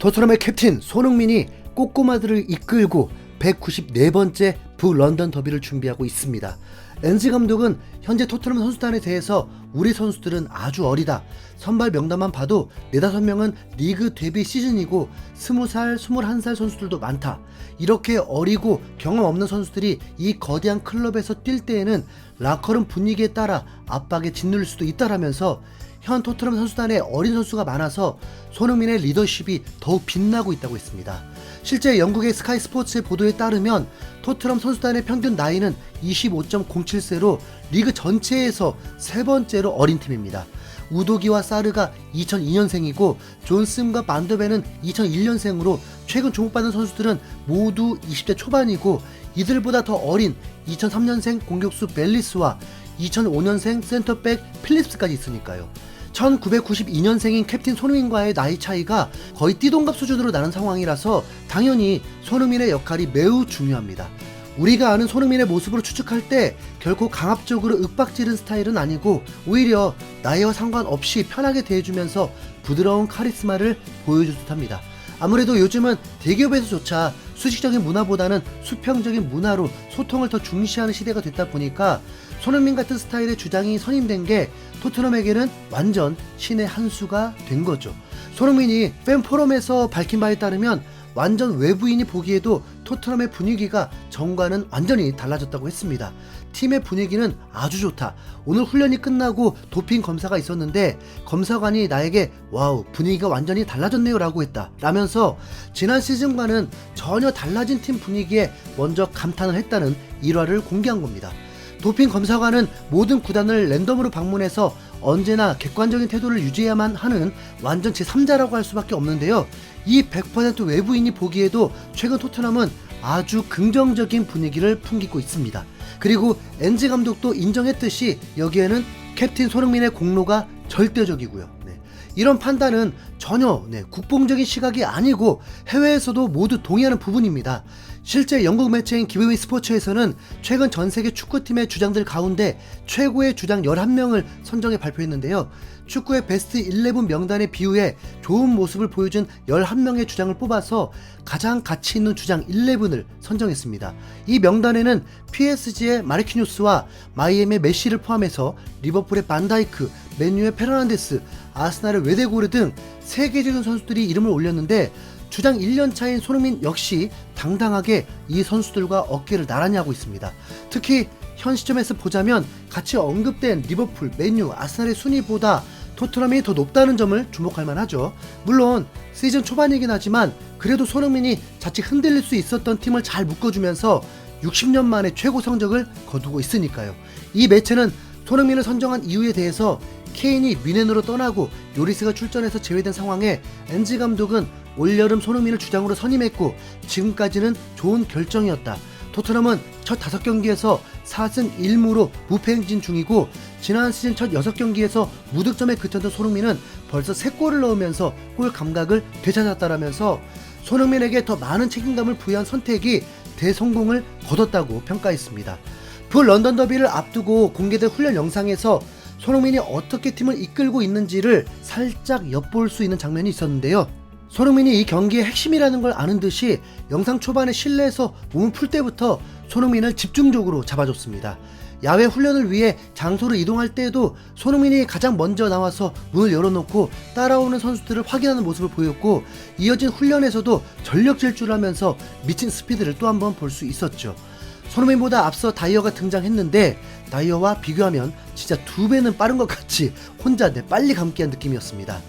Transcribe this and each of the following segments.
토트넘의 캡틴 손흥민이 꼬꼬마들을 이끌고 194번째 북런던 더비를 준비하고 있습니다. 엔지 감독은 현재 토트넘 선수단에 대해서 우리 선수들은 아주 어리다. 선발 명단만 봐도 4-5명은 리그 데뷔 시즌이고 20살, 21살 선수들도 많다. 이렇게 어리고 경험 없는 선수들이 이 거대한 클럽에서 뛸 때에는 라커룸 분위기에 따라 압박에 짓눌릴 수도 있다라면서 현 토트넘 선수단에 어린 선수가 많아서 손흥민의 리더십이 더욱 빛나고 있다고 했습니다. 실제 영국의 스카이 스포츠의 보도에 따르면 토트넘 선수단의 평균 나이는 25.07세로 리그 전체에서 세 번째로 어린 팀입니다. 우도기와 사르가 2002년생이고 존슨과 만더벤은 2001년생으로 최근 주목받는 선수들은 모두 20대 초반이고 이들보다 더 어린 2003년생 공격수 벨리스와 2005년생 센터백 필립스까지 있으니까요. 1992년생인 캡틴 손흥민과의 나이 차이가 거의 띠동갑 수준으로 나는 상황이라서 당연히 손흥민의 역할이 매우 중요합니다. 우리가 아는 손흥민의 모습으로 추측할 때 결코 강압적으로 윽박지른 스타일은 아니고 오히려 나이와 상관없이 편하게 대해주면서 부드러운 카리스마를 보여줄 듯합니다. 아무래도 요즘은 대기업에서조차 수식적인 문화보다는 수평적인 문화로 소통을 더 중시하는 시대가 됐다 보니까 손흥민 같은 스타일의 주장이 선임된 게 토트넘에게는 완전 신의 한 수가 된 거죠. 손흥민이 팬 포럼에서 밝힌 바에 따르면 완전 외부인이 보기에도 토트넘의 분위기가 전과는 완전히 달라졌다고 했습니다. 팀의 분위기는 아주 좋다. 오늘 훈련이 끝나고 도핑 검사가 있었는데 검사관이 나에게 와우 분위기가 완전히 달라졌네요 라고 했다 라면서 지난 시즌과는 전혀 달라진 팀 분위기에 먼저 감탄을 했다는 일화를 공개한 겁니다. 도핑 검사관은 모든 구단을 랜덤으로 방문해서 언제나 객관적인 태도를 유지해야만 하는 완전 제3자라고 할 수밖에 없는데요. 이 100% 외부인이 보기에도 최근 토트넘은 아주 긍정적인 분위기를 풍기고 있습니다. 그리고 엔지 감독도 인정했듯이 여기에는 캡틴 손흥민의 공로가 절대적이고요. 이런 판단은 전혀 국뽕적인 시각이 아니고 해외에서도 모두 동의하는 부분입니다. 실제 영국 매체인 기브미 스포츠에서는 최근 전세계 축구팀의 주장들 가운데 최고의 주장 11명을 선정해 발표했는데요. 축구의 베스트 11 명단에 비유해 좋은 모습을 보여준 11명의 주장을 뽑아서 가장 가치 있는 주장 11을 선정했습니다. 이 명단에는 PSG의 마르키뉴스와 마이애미의 메시를 포함해서 리버풀의 반다이크, 맨유의 페르난데스, 아스날의 웨데고르 등 세계적인 선수들이 이름을 올렸는데 주장 1년차인 손흥민 역시 당당하게 이 선수들과 어깨를 나란히 하고 있습니다. 특히 현 시점에서 보자면 같이 언급된 리버풀, 맨유, 아스날의 순위보다 토트넘이 더 높다는 점을 주목할 만하죠. 물론 시즌 초반이긴 하지만 그래도 손흥민이 자칫 흔들릴 수 있었던 팀을 잘 묶어주면서 60년 만에 최고 성적을 거두고 있으니까요. 이 매체는 손흥민을 선정한 이유에 대해서 케인이 뮌헨으로 떠나고 요리스가 출전해서 제외된 상황에 엔지 감독은 올여름 손흥민을 주장으로 선임했고 지금까지는 좋은 결정이었다. 토트넘은 첫 5경기에서 4승 1무로 무패 행진 중이고 지난 시즌 첫 6경기에서 무득점에 그쳤던 손흥민은 벌써 3골을 넣으면서 골 감각을 되찾았다라면서 손흥민에게 더 많은 책임감을 부여한 선택이 대성공을 거뒀다고 평가했습니다. 북런던 더비를 앞두고 공개된 훈련 영상에서 손흥민이 어떻게 팀을 이끌고 있는지를 살짝 엿볼 수 있는 장면이 있었는데요. 손흥민이 이 경기의 핵심이라는 걸 아는 듯이 영상 초반에 실내에서 몸을 풀 때부터 손흥민을 집중적으로 잡아줬습니다. 야외 훈련을 위해 장소를 이동할 때에도 손흥민이 가장 먼저 나와서 문을 열어놓고 따라오는 선수들을 확인하는 모습을 보였고 이어진 훈련에서도 전력 질주를 하면서 미친 스피드를 또 한 번 볼 수 있었죠. 손흥민보다 앞서 다이어가 등장했는데 다이어와 비교하면 진짜 2배는 빠른 것 같이 혼자 빨리 감기한 느낌이었습니다.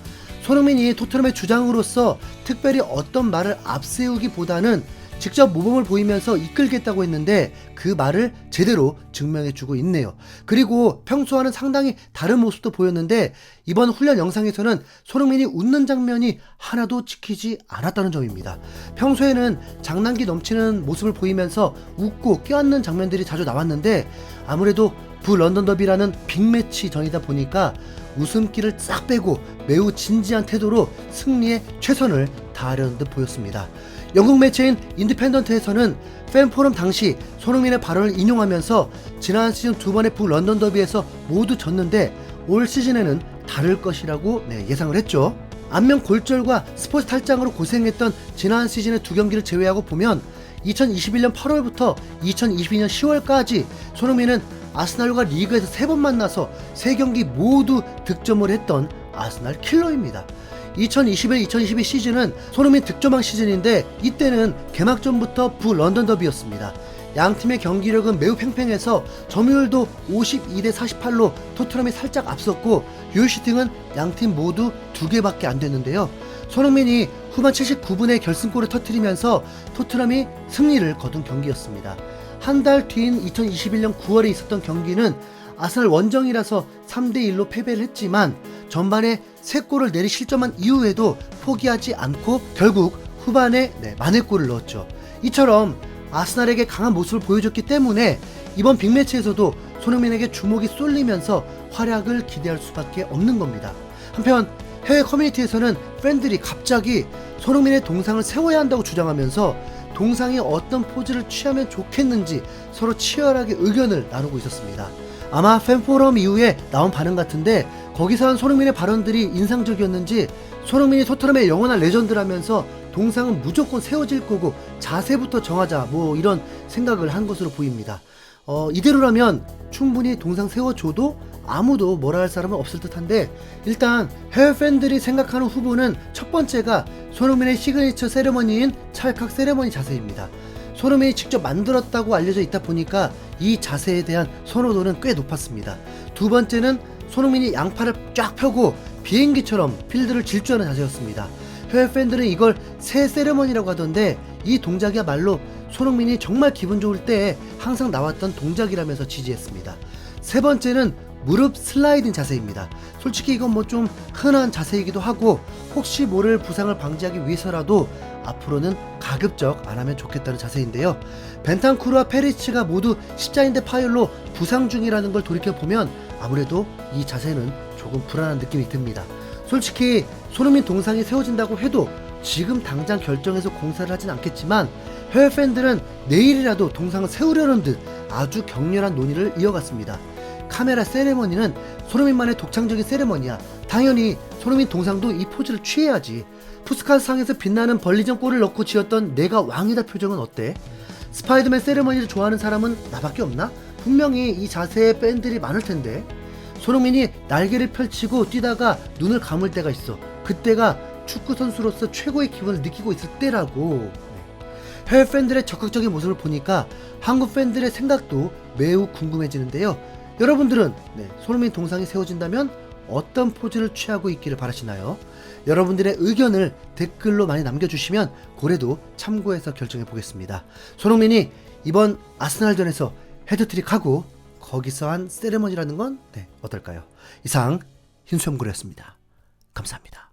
손흥민이 토트넘의 주장으로서 특별히 어떤 말을 앞세우기보다는 직접 모범을 보이면서 이끌겠다고 했는데 그 말을 제대로 증명해주고 있네요. 그리고 평소와는 상당히 다른 모습도 보였는데 이번 훈련 영상에서는 손흥민이 웃는 장면이 하나도 찍히지 않았다는 점입니다. 평소에는 장난기 넘치는 모습을 보이면서 웃고 껴안는 장면들이 자주 나왔는데 아무래도 북런던 더비라는 빅매치 전이다 보니까 웃음기를 싹 빼고 매우 진지한 태도로 승리에 최선을 다하려는 듯 보였습니다. 영국 매체인 인디펜던트에서는 팬포럼 당시 손흥민의 발언을 인용하면서 지난 시즌 2번의 북런던 더비에서 모두 졌는데 올 시즌에는 다를 것이라고 예상을 했죠. 안면 골절과 스포츠 탈장으로 고생했던 지난 시즌의 두 경기를 제외하고 보면 2021년 8월부터 2022년 10월까지 손흥민은 아스날과 리그에서 3번 만나서 3경기 모두 득점을 했던 아스날 킬러입니다. 2021-2022 시즌은 손흥민 득점왕 시즌인데 이때는 개막전부터 런던 더비였습니다. 양팀의 경기력은 매우 팽팽해서 점유율도 52대 48로 토트넘이 살짝 앞섰고 유효슈팅은 양팀 모두 2개밖에 안 됐는데요. 손흥민이 후반 79분에 결승골을 터뜨리면서 토트넘이 승리를 거둔 경기였습니다. 한 달 뒤인 2021년 9월에 있었던 경기는 아스날 원정이라서 3대1로 패배를 했지만 전반에 3골을 내리 실점한 이후에도 포기하지 않고 결국 후반에 만회골을 넣었죠. 이처럼 아스날에게 강한 모습을 보여줬기 때문에 이번 빅매치에서도 손흥민에게 주목이 쏠리면서 활약을 기대할 수밖에 없는 겁니다. 한편 해외 커뮤니티에서는 팬들이 갑자기 손흥민의 동상을 세워야 한다고 주장하면서 동상이 어떤 포즈를 취하면 좋겠는지 서로 치열하게 의견을 나누고 있었습니다. 아마 팬포럼 이후에 나온 반응 같은데 거기서 한 손흥민의 발언들이 인상적이었는지 손흥민이 토트넘의 영원한 레전드라면서 동상은 무조건 세워질 거고 자세부터 정하자 이런 생각을 한 것으로 보입니다. 이대로라면 충분히 동상 세워줘도 아무도 뭐라 할 사람은 없을 듯한데 일단 해외 팬들이 생각하는 후보는 첫 번째가 손흥민의 시그니처 세레머니인 찰칵 세레머니 자세입니다. 손흥민이 직접 만들었다고 알려져 있다 보니까 이 자세에 대한 선호도는 꽤 높았습니다. 두 번째는 손흥민이 양팔을 쫙 펴고 비행기처럼 필드를 질주하는 자세였습니다. 해외 팬들은 이걸 새 세레머니라고 하던데 이 동작이야말로 손흥민이 정말 기분 좋을 때에 항상 나왔던 동작이라면서 지지했습니다. 세 번째는 무릎 슬라이딩 자세입니다. 솔직히 이건 좀 흔한 자세이기도 하고 혹시 모를 부상을 방지하기 위해서라도 앞으로는 가급적 안 하면 좋겠다는 자세인데요. 벤탄쿠르와 페리치가 모두 십자인대 파열로 부상 중이라는 걸 돌이켜보면 아무래도 이 자세는 조금 불안한 느낌이 듭니다. 솔직히 손흥민 동상이 세워진다고 해도 지금 당장 결정해서 공사를 하진 않겠지만 해외 팬들은 내일이라도 동상을 세우려는 듯 아주 격렬한 논의를 이어갔습니다. 카메라 세레머니는 손흥민만의 독창적인 세레머니야. 당연히 손흥민 동상도 이 포즈를 취해야지. 푸스카스 상에서 빛나는 벌리전 골을 넣고 지었던 내가 왕이다 표정은 어때? 스파이더맨 세레머니를 좋아하는 사람은 나밖에 없나? 분명히 이 자세에 팬들이 많을 텐데. 손흥민이 날개를 펼치고 뛰다가 눈을 감을 때가 있어. 그때가 축구 선수로서 최고의 기분을 느끼고 있을 때라고. 해외 팬들의 적극적인 모습을 보니까 한국 팬들의 생각도 매우 궁금해지는데요. 여러분들은 손흥민 동상이 세워진다면 어떤 포즈를 취하고 있기를 바라시나요? 여러분들의 의견을 댓글로 많이 남겨주시면 고래도 참고해서 결정해 보겠습니다. 손흥민이 이번 아스날전에서 헤드트릭하고 거기서 한 세레머니라는 건 어떨까요? 이상 흰수염고래였습니다. 감사합니다.